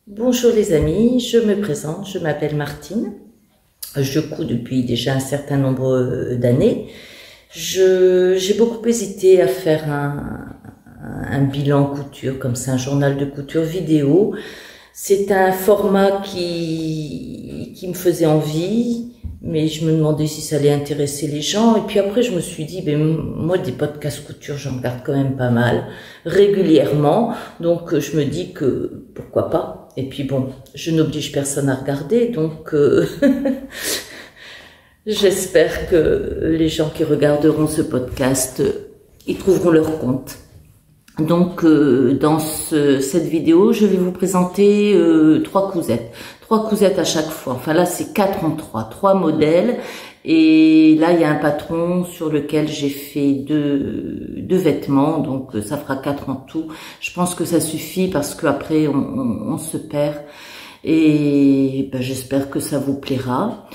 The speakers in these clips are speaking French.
Bonjour les amis, je me présente, je m'appelle Martine. Je couds depuis déjà un certain nombre d'années. J'ai beaucoup hésité à faire un bilan couture, comme c'est un journal de couture vidéo. C'est un format qui me faisait envie, mais je me demandais si ça allait intéresser les gens. Et puis après, je me suis dit, ben, moi, des podcasts couture, j'en regarde quand même pas mal, régulièrement. Donc, je me dis que pourquoi pas. Et puis bon, je n'oblige personne à regarder, donc j'espère que les gens qui regarderont ce podcast, ils trouveront leur compte. Donc, dans cette vidéo, je vais vous présenter trois cousettes à chaque fois. Enfin là, c'est 4 en 3 modèles. Et là, il y a un patron sur lequel j'ai fait deux vêtements, donc ça fera 4 en tout. Je pense que ça suffit parce qu'après, on se perd. Et ben, j'espère que ça vous plaira.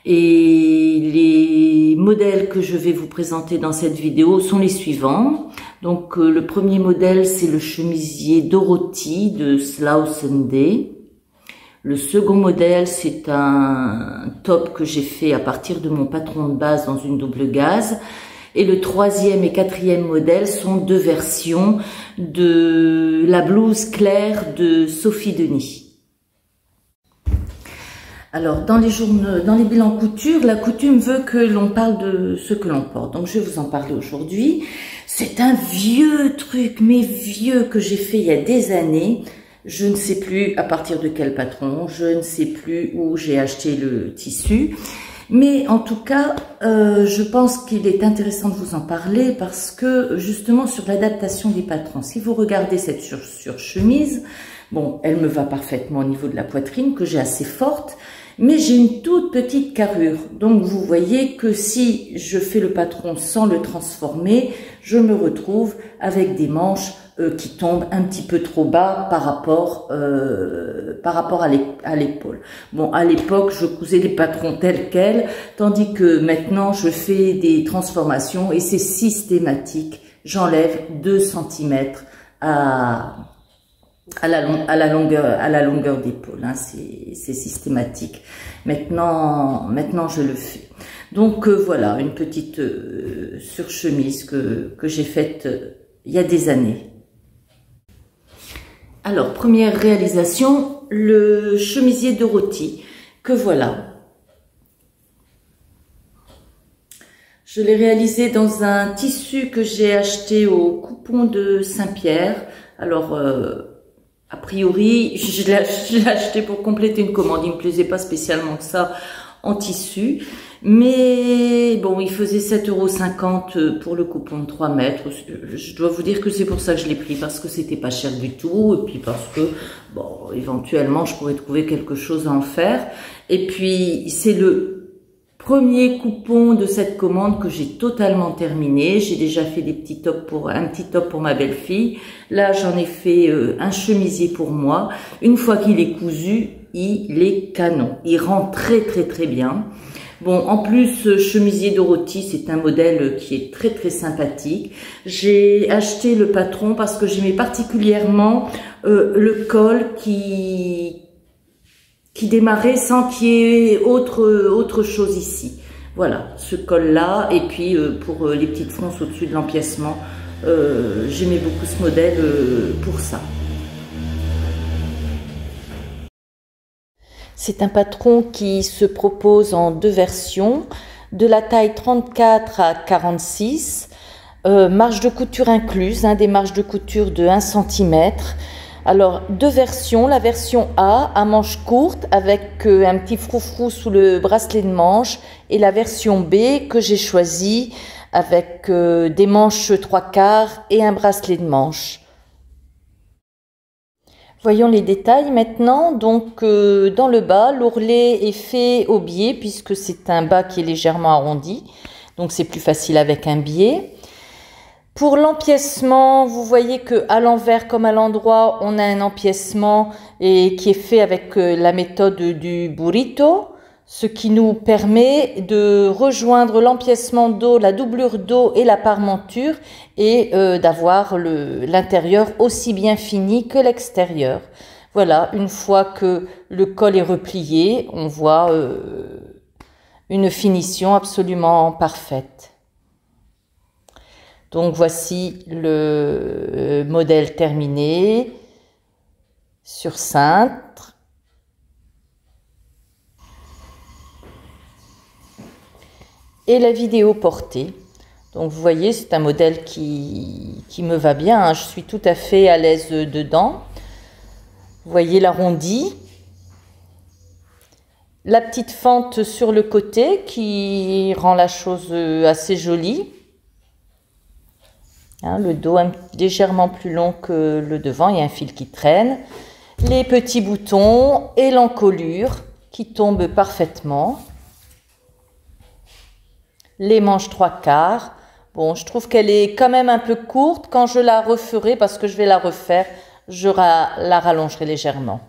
Et les modèles que je vais vous présenter dans cette vidéo sont les suivants. Donc le premier modèle, c'est le chemisier Dorothy de Slausenday. Le second modèle, c'est un top que j'ai fait à partir de mon patron de base dans une double gaze. Et le troisième et quatrième modèle sont 2 versions de la blouse claire de Sophie Denis. Alors, dans les bilans couture, la coutume veut que l'on parle de ce que l'on porte. Donc, je vais vous en parler aujourd'hui. C'est un vieux truc, mais vieux, que j'ai fait il y a des années. Je ne sais plus à partir de quel patron, je ne sais plus où j'ai acheté le tissu. Mais en tout cas, je pense qu'il est intéressant de vous en parler parce que justement sur l'adaptation des patrons, si vous regardez cette surchemise, bon, elle me va parfaitement au niveau de la poitrine que j'ai assez forte, mais j'ai une toute petite carrure. Donc vous voyez que si je fais le patron sans le transformer, je me retrouve avec des manches qui tombent un petit peu trop bas par rapport à l'épaule. Bon, à l'époque, je cousais les patrons tels quels, tandis que maintenant, je fais des transformations et c'est systématique. J'enlève 2 cm à la longueur d'épaule, hein, c'est systématique. Maintenant, je le fais. Donc voilà, une petite surchemise que j'ai faite il y a des années. Alors, première réalisation, le chemisier Dorothy, que voilà. Je l'ai réalisé dans un tissu que j'ai acheté au coupon de Saint-Pierre. Alors, a priori, je l'ai acheté pour compléter une commande. Il me plaisait pas spécialement que ça en tissu. Mais bon, il faisait 7,50 € pour le coupon de 3 mètres. Je dois vous dire que c'est pour ça que je l'ai pris, parce que c'était pas cher du tout. Et puis parce que, bon, éventuellement, je pourrais trouver quelque chose à en faire. Et puis, c'est le premier coupon de cette commande que j'ai totalement terminé. J'ai déjà fait un petit top pour ma belle-fille. Là, j'en ai fait un chemisier pour moi. Une fois qu'il est cousu, il est canon. Il rend très bien. Bon, en plus, chemisier Dorothy, c'est un modèle qui est très sympathique. J'ai acheté le patron parce que j'aimais particulièrement le col qui démarrait sans qu'il y ait autre chose ici. Voilà, ce col-là. Et puis, pour les petites fronces au-dessus de l'empiècement, j'aimais beaucoup ce modèle pour ça. C'est un patron qui se propose en 2 versions, de la taille 34 à 46, marge de couture incluse, des marges de couture de 1 cm. Alors, 2 versions, la version A à manches courtes avec un petit froufrou sous le bracelet de manche, et la version B que j'ai choisie avec des manches 3/4 et un bracelet de manche. Voyons les détails maintenant. Donc dans le bas, l'ourlet est fait au biais puisque c'est un bas qui est légèrement arrondi. Donc c'est plus facile avec un biais. Pour l'empiècement, vous voyez que à l'envers comme à l'endroit, on a un empiècement qui est fait avec la méthode du burrito, ce qui nous permet de rejoindre l'empiècement dos, la doublure dos et la parmenture et d'avoir l'intérieur aussi bien fini que l'extérieur. Voilà, une fois que le col est replié, on voit une finition absolument parfaite. Donc voici le modèle terminé sur cintre. Et la vidéo portée. Donc vous voyez, c'est un modèle qui me va bien, hein. Je suis tout à fait à l'aise dedans. Vous voyez l'arrondi. La petite fente sur le côté qui rend la chose assez jolie. Hein, le dos est légèrement plus long que le devant, il y a un fil qui traîne. Les petits boutons et l'encolure qui tombent parfaitement. Les manches 3/4. Bon, je trouve qu'elle est quand même un peu courte. Quand je la referai, parce que je vais la refaire, je la rallongerai légèrement.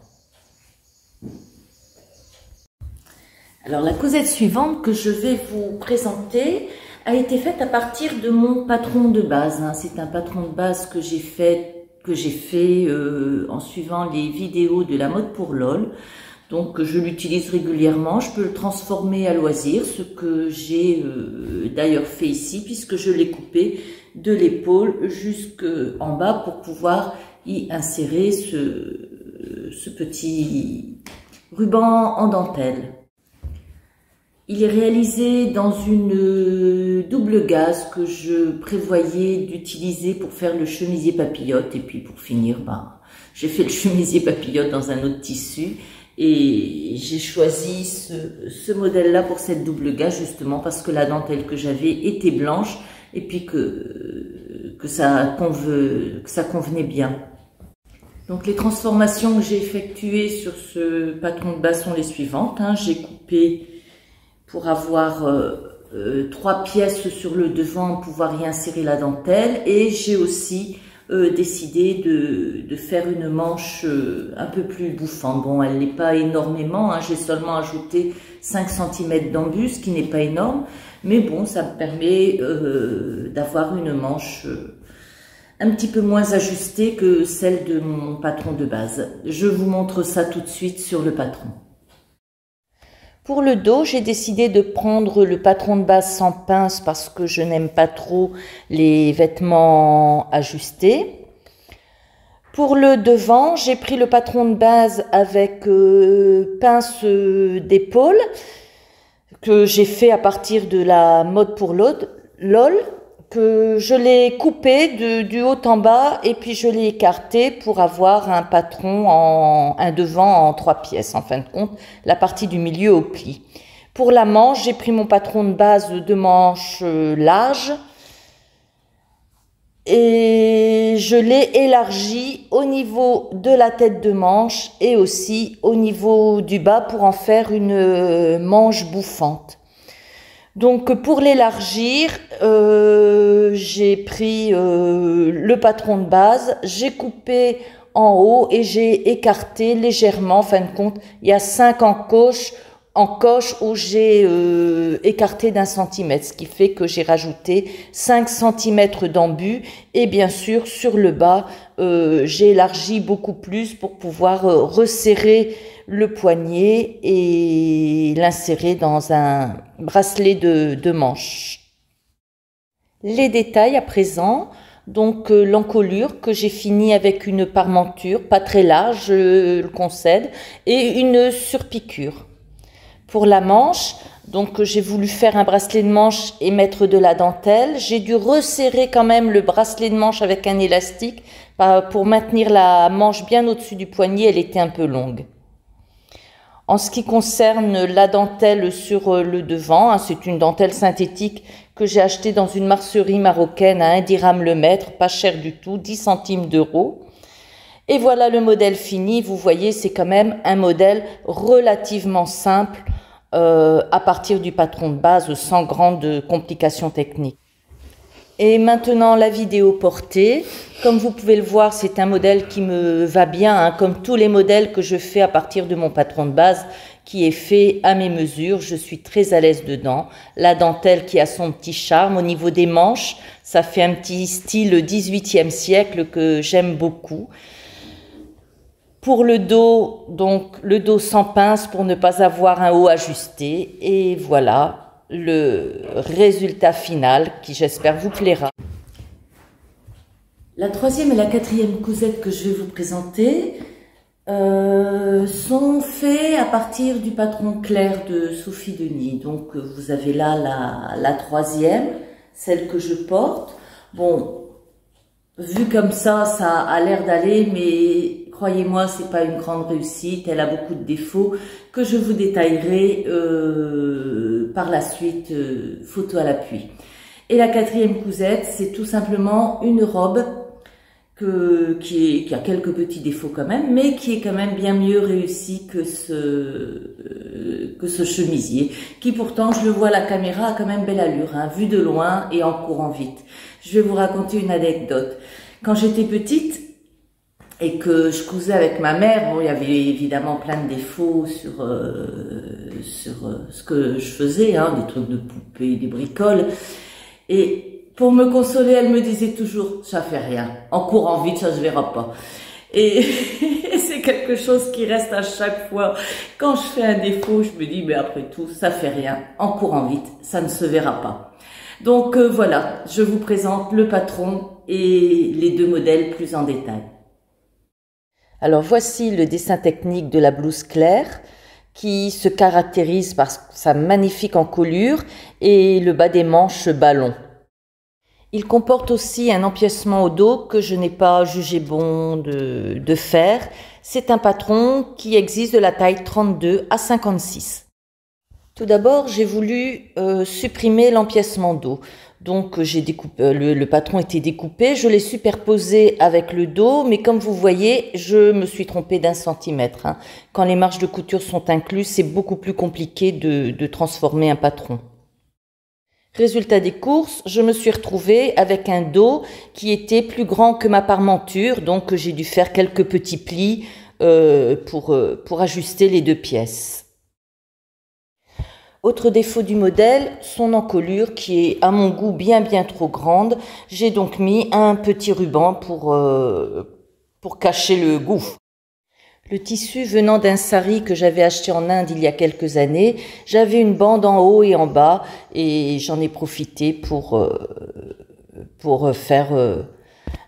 Alors la causette suivante que je vais vous présenter a été faite à partir de mon patron de base. C'est un patron de base que j'ai fait en suivant les vidéos de la mode pour LOL. Donc je l'utilise régulièrement, je peux le transformer à loisir, ce que j'ai d'ailleurs fait ici puisque je l'ai coupé de l'épaule jusqu'en bas pour pouvoir y insérer ce petit ruban en dentelle. Il est réalisé dans une double gaze que je prévoyais d'utiliser pour faire le chemisier papillote et puis pour finir, j'ai fait le chemisier papillote dans un autre tissu. Et j'ai choisi ce modèle-là pour cette double gaze justement parce que la dentelle que j'avais était blanche et puis que ça convenait bien. Donc les transformations que j'ai effectuées sur ce patron de base sont les suivantes. J'ai coupé pour avoir 3 pièces sur le devant, pouvoir y insérer la dentelle, et j'ai aussi décidé de faire une manche un peu plus bouffante. Bon, elle n'est pas énormément, j'ai seulement ajouté 5 cm d'embu, ce qui n'est pas énorme, mais bon, ça me permet d'avoir une manche un petit peu moins ajustée que celle de mon patron de base. Je vous montre ça tout de suite sur le patron. Pour le dos, j'ai décidé de prendre le patron de base sans pince parce que je n'aime pas trop les vêtements ajustés. Pour le devant, j'ai pris le patron de base avec pince d'épaule que j'ai fait à partir de la mode pour LOL, que je l'ai coupé du haut en bas et puis je l'ai écarté pour avoir un patron un devant en 3 pièces. En fin de compte, la partie du milieu au pli. Pour la manche, j'ai pris mon patron de base de manche large et je l'ai élargi au niveau de la tête de manche et aussi au niveau du bas pour en faire une manche bouffante. Donc pour l'élargir, j'ai pris le patron de base, j'ai coupé en haut et j'ai écarté légèrement. En fin de compte, il y a 5 encoches où j'ai écarté d'1 centimètre, ce qui fait que j'ai rajouté 5 cm d'embu. Et bien sûr, sur le bas, j'ai élargi beaucoup plus pour pouvoir resserrer le poignet et l'insérer dans un bracelet de manche. Les détails à présent, donc l'encolure que j'ai fini avec une parmenture, pas très large, je le concède, et une surpiqûre. Pour la manche, donc j'ai voulu faire un bracelet de manche et mettre de la dentelle. J'ai dû resserrer quand même le bracelet de manche avec un élastique pour maintenir la manche bien au-dessus du poignet, elle était un peu longue. En ce qui concerne la dentelle sur le devant, c'est une dentelle synthétique que j'ai achetée dans une mercerie marocaine à 1 dirham le mètre, pas cher du tout, 10 centimes d'euros. Et voilà le modèle fini. Vous voyez, c'est quand même un modèle relativement simple à partir du patron de base sans grandes complications techniques. Et maintenant la vidéo portée. Comme vous pouvez le voir, c'est un modèle qui me va bien, comme tous les modèles que je fais à partir de mon patron de base qui est fait à mes mesures. Je suis très à l'aise dedans. La dentelle qui a son petit charme. Au niveau des manches, ça fait un petit style 18e siècle que j'aime beaucoup. Pour le dos, donc le dos sans pince pour ne pas avoir un haut ajusté. Et voilà le résultat final qui j'espère vous plaira. La troisième et la quatrième cousette que je vais vous présenter sont faits à partir du patron Clair de Sophie Denis. Donc vous avez là la troisième, celle que je porte. Bon, vu comme ça a l'air d'aller, mais croyez-moi, c'est pas une grande réussite. Elle a beaucoup de défauts que je vous détaillerai par la suite, photo à l'appui. Et la quatrième cousette, c'est tout simplement une robe qui a quelques petits défauts quand même, mais qui est quand même bien mieux réussi que ce chemisier, qui pourtant, je le vois à la caméra, a quand même belle allure, hein, vu de loin et en courant vite. Je vais vous raconter une anecdote. Quand j'étais petite et que je cousais avec ma mère, bon, il y avait évidemment plein de défauts sur ce que je faisais, hein, des trucs de poupées, des bricoles, et pour me consoler, elle me disait toujours, ça fait rien. En courant vite, ça se verra pas. Et c'est quelque chose qui reste à chaque fois. Quand je fais un défaut, je me dis, mais après tout, ça fait rien. En courant vite, ça ne se verra pas. Donc voilà, je vous présente le patron et les deux modèles plus en détail. Alors voici le dessin technique de la blouse claire, qui se caractérise par sa magnifique encolure et le bas des manches ballon. Il comporte aussi un empiècement au dos que je n'ai pas jugé bon de faire. C'est un patron qui existe de la taille 32 à 56. Tout d'abord, j'ai voulu supprimer l'empiècement dos. Donc j'ai découpé, le patron était découpé, je l'ai superposé avec le dos, mais comme vous voyez, je me suis trompée d'1 centimètre. Hein. Quand les marges de couture sont incluses, c'est beaucoup plus compliqué de transformer un patron. Résultat des courses, je me suis retrouvée avec un dos qui était plus grand que ma parmenture, donc j'ai dû faire quelques petits plis pour ajuster les deux pièces. Autre défaut du modèle, son encolure qui est à mon goût bien trop grande. J'ai donc mis un petit ruban pour cacher le gouffre. Le tissu venant d'un sari que j'avais acheté en Inde il y a quelques années, j'avais une bande en haut et en bas et j'en ai profité pour faire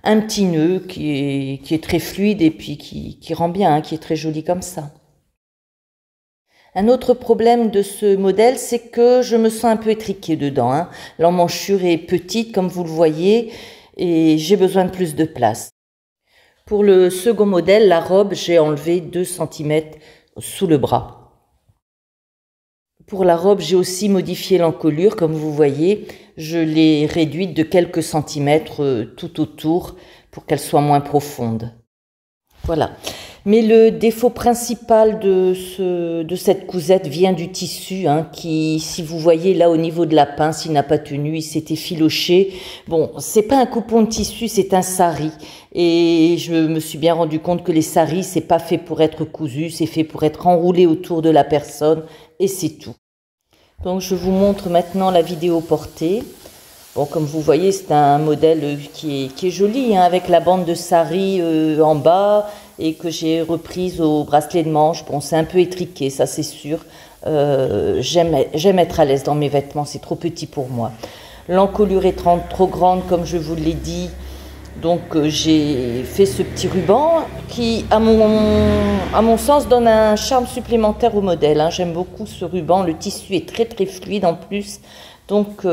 un petit nœud qui est très fluide et puis qui rend bien, hein, qui est très joli comme ça. Un autre problème de ce modèle, c'est que je me sens un peu étriquée dedans. Hein. L'emmanchure est petite comme vous le voyez et j'ai besoin de plus de place. Pour le second modèle, la robe, j'ai enlevé 2 cm sous le bras. Pour la robe, j'ai aussi modifié l'encolure, comme vous voyez. Je l'ai réduite de quelques centimètres tout autour pour qu'elle soit moins profonde. Voilà. Mais le défaut principal de cette cousette vient du tissu, hein, qui, si vous voyez là au niveau de la pince, il n'a pas tenu, il s'est effiloché. Bon, c'est pas un coupon de tissu, c'est un sari. Et je me suis bien rendu compte que les saris, c'est pas fait pour être cousu, c'est fait pour être enroulé autour de la personne, et c'est tout. Donc je vous montre maintenant la vidéo portée. Bon, comme vous voyez, c'est un modèle qui est joli, hein, avec la bande de sari en bas et que j'ai reprise au bracelet de manche. Bon, c'est un peu étriqué, ça c'est sûr. J'aime être à l'aise dans mes vêtements, c'est trop petit pour moi. L'encolure est trop grande, comme je vous l'ai dit. Donc j'ai fait ce petit ruban qui, à mon sens, donne un charme supplémentaire au modèle. Hein. J'aime beaucoup ce ruban, le tissu est très fluide en plus. Donc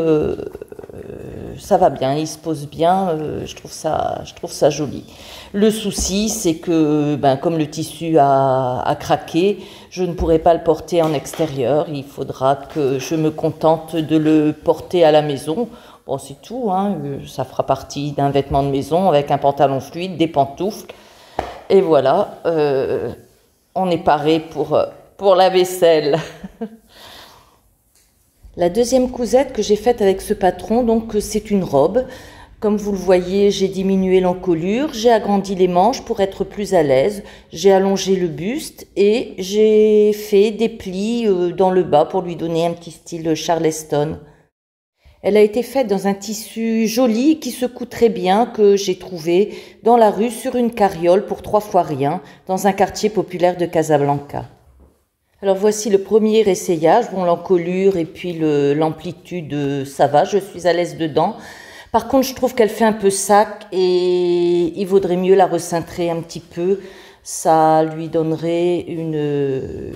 ça va bien, il se pose bien, je trouve ça joli. Le souci, c'est que comme le tissu a craqué, je ne pourrai pas le porter en extérieur. Il faudra que je me contente de le porter à la maison. Bon, c'est tout, hein, ça fera partie d'un vêtement de maison avec un pantalon fluide, des pantoufles. Et voilà, on est paré pour la vaisselle. La deuxième cousette que j'ai faite avec ce patron, donc c'est une robe. Comme vous le voyez, j'ai diminué l'encolure, j'ai agrandi les manches pour être plus à l'aise, j'ai allongé le buste et j'ai fait des plis dans le bas pour lui donner un petit style Charleston. Elle a été faite dans un tissu joli qui se coud très bien, que j'ai trouvé dans la rue sur une carriole pour 3 fois rien, dans un quartier populaire de Casablanca. Alors voici le premier essayage. Bon, l'encolure et puis l'amplitude, ça va, je suis à l'aise dedans. Par contre, je trouve qu'elle fait un peu sac et il vaudrait mieux la recintrer un petit peu. Ça lui donnerait une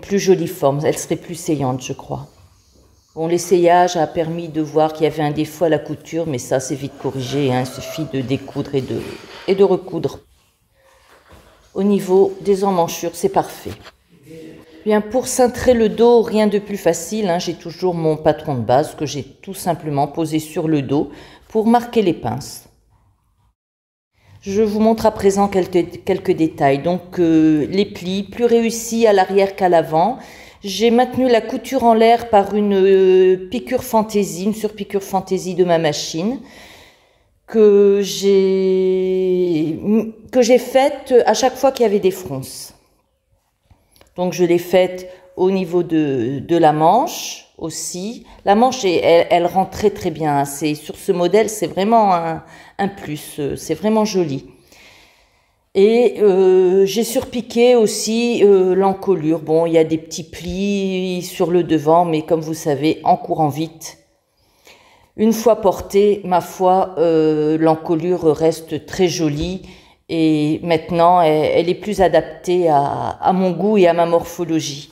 plus jolie forme. Elle serait plus saillante, je crois. Bon, l'essayage a permis de voir qu'il y avait un défaut à la couture, mais ça, c'est vite corrigé, hein. Il suffit de découdre et de recoudre. Au niveau des emmanchures, c'est parfait. Bien, pour cintrer le dos, rien de plus facile, hein. J'ai toujours mon patron de base que j'ai tout simplement posé sur le dos pour marquer les pinces. Je vous montre à présent quelques détails. Donc, les plis, plus réussis à l'arrière qu'à l'avant. J'ai maintenu la couture en l'air par une piqûre fantaisie, une surpiqûre fantaisie de ma machine, que j'ai faite à chaque fois qu'il y avait des fronces. Donc je l'ai faite au niveau de la manche aussi. La manche, elle rend très très bien. Sur ce modèle, c'est vraiment un plus. C'est vraiment joli. Et j'ai surpiqué aussi l'encolure. Bon, il y a des petits plis sur le devant, mais comme vous savez, en courant vite. Une fois portée, ma foi, l'encolure reste très jolie. Et maintenant, elle est plus adaptée à mon goût et à ma morphologie.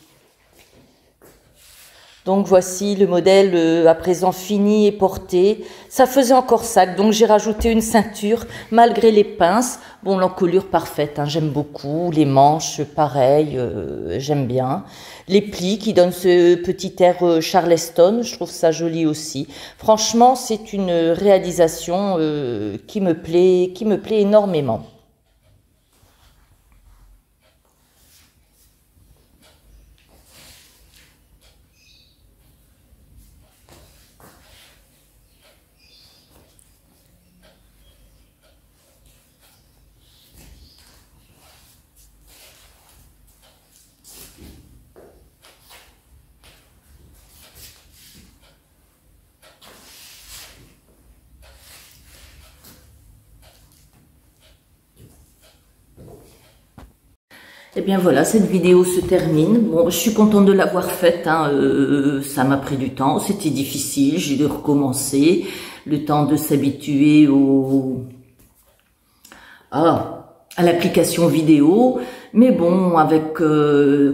Donc voici le modèle à présent fini et porté. Ça faisait encore sac, donc j'ai rajouté une ceinture malgré les pinces. Bon, l'encolure parfaite, hein, j'aime beaucoup. Les manches, pareil, j'aime bien. Les plis qui donnent ce petit air Charleston, je trouve ça joli aussi. Franchement, c'est une réalisation qui me plaît énormément. Eh bien voilà, cette vidéo se termine. Bon, je suis contente de l'avoir faite, hein. Ça m'a pris du temps, c'était difficile, j'ai dû recommencer. Le temps de s'habituer à l'application vidéo. Mais bon,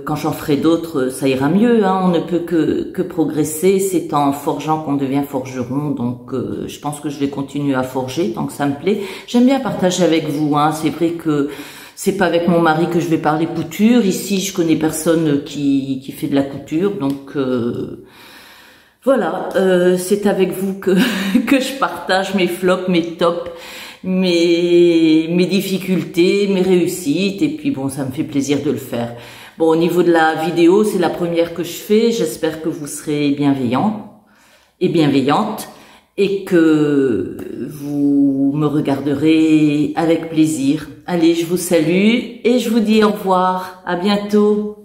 quand j'en ferai d'autres, ça ira mieux, hein. On ne peut que progresser. C'est en forgeant qu'on devient forgeron. Donc, je pense que je vais continuer à forger tant que ça me plaît. J'aime bien partager avec vous, hein. C'est vrai que c'est pas avec mon mari que je vais parler couture. Ici, je connais personne qui fait de la couture. Donc, voilà, c'est avec vous que je partage mes flops, mes tops, mes difficultés, mes réussites, et puis bon, ça me fait plaisir de le faire. Bon, au niveau de la vidéo, c'est la première que je fais. J'espère que vous serez bienveillants et bienveillantes et que vous me regarderez avec plaisir. Allez, je vous salue et je vous dis au revoir. À bientôt.